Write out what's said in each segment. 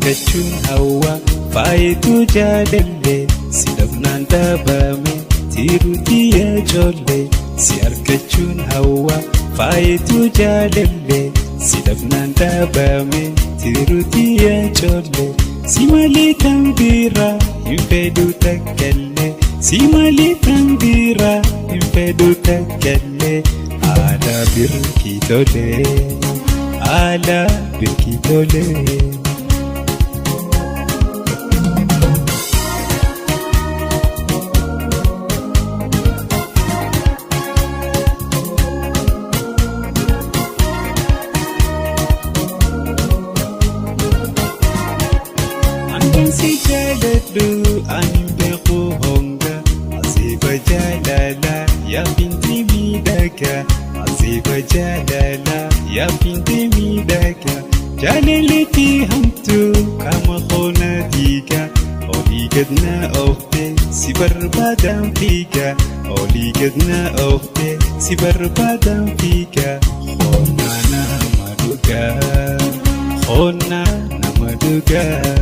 argachuun hawwa faayituu jaalallee si dhabnaan dhaabame tiruutii ijoollee si argachuun hawwa faayituu jaalallee si dhabnaan dhaabame tiruutii ijoollee si malee kan biraa hin fedhu takkallee si malee kan biraa hin fedhu takkallee haala birkii tolee haala birkii tolee. Si jaaladhu ani beeku honga asiifa jaalala yaa binti miidhagaa asiifa jaalala yaa binti miidhagaa jaalaleetti hamtuu qaama qoona dhiiga olii gadna oofte si barbaadan fiiga olii gadna oofte si barbaadan fiiga qoona nama dhugaa qoona nama dhugaa.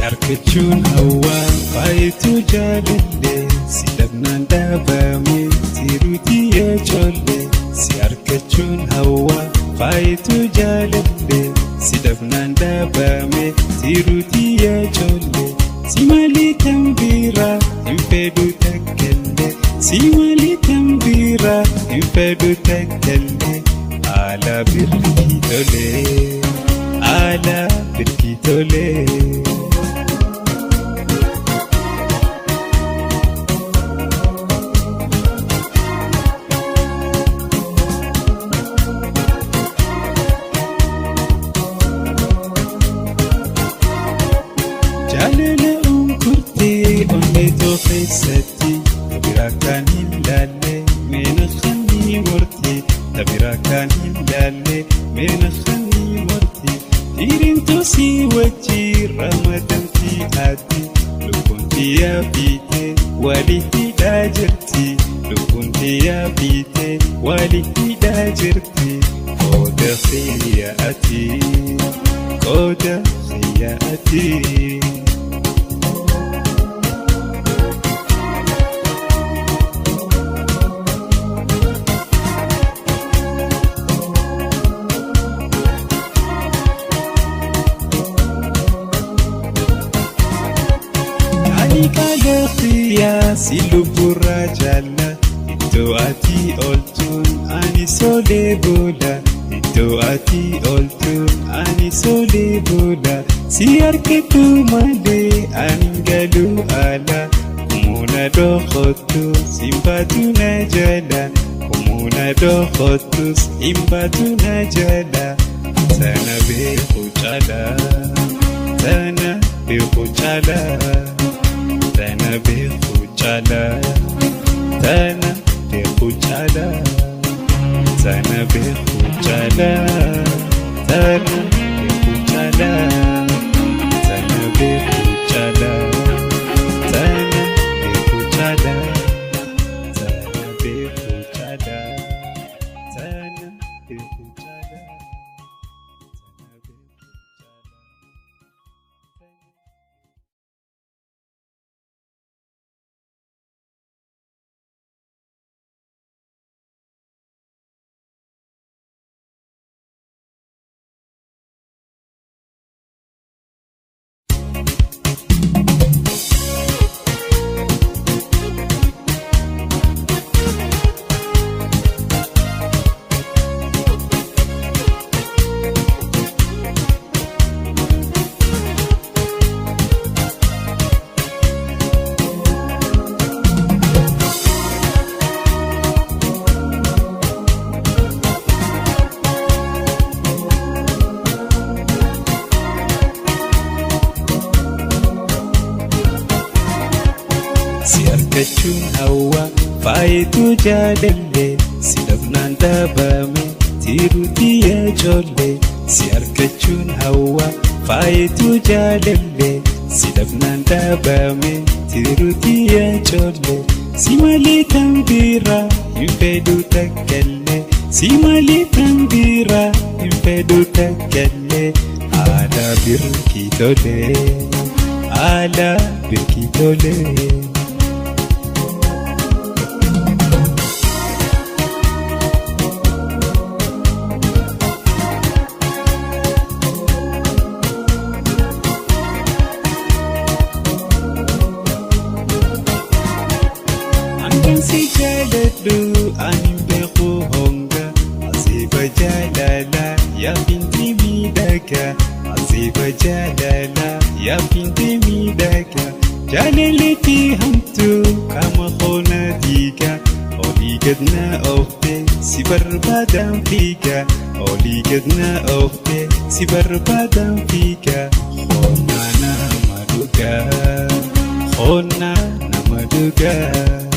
Argachuun hawwa faayituu jaalallee si dhabnaan dhaabame tiruutii ijoollee si argachuun hawwa faayituu jaalallee si dhabnaan dhaabame tiruutii ijoollee si malee kan biraa hin fedhu takkallee si malee kan biraa hin fedhu takkallee haala birkii tolee haala birkii tolee. Jaalala onkurtee onneetoo keessatti tabiraa kan hin laalle meena kannii morti tabiraa kan hin laalle meena kannii morti dhiirintuu si wajjii ramadamtii ati lubbuun xiyyaa fiite walii hidhaa jirti lubbuun xiyyaa fiite walii hidhaa jirti qooda xiyyaa ati qooda xiyyaa ati. Kalafiya si lubbura jala iddoo ati ooltuun ani solee booda iddoo ati ooltuun ani solee booda si argatu malee ani galuu ala kumuna dhokotu simbaatu na jala kumuna dhokotu simbaatu na jala sana beeku chala sana beeku chala. Tana beeku chala tana beeku chala tana beeku chala tana beeku chala tana beeku chala tana beeku chala tana beeku chala tana beeku chala. argachuun hawwa faayituu jaalallee si dhabnaan dhaabame tiruutii ijoollee si argachuun hawwa faayituu jaalallee si dhabnaan dhaabame tiruutii yaachoolle si malee kan biraa hin fedhu takkallee si malee kan biraa hin fedhu takkallee haala birkii tolee haala birkii tolee. Si jaaladhu ani beeku honga asiifa jaalala yaa binti miidhaga asiifa jaalala yaa binti miidhaga jaalaleetti hamtuu qaama hoona dhiiga olii gadna oofte si barbaadan fiiga olii gadna oofte si barbaadan fiiga hoona nama dhugaa hoona nama dhugaa.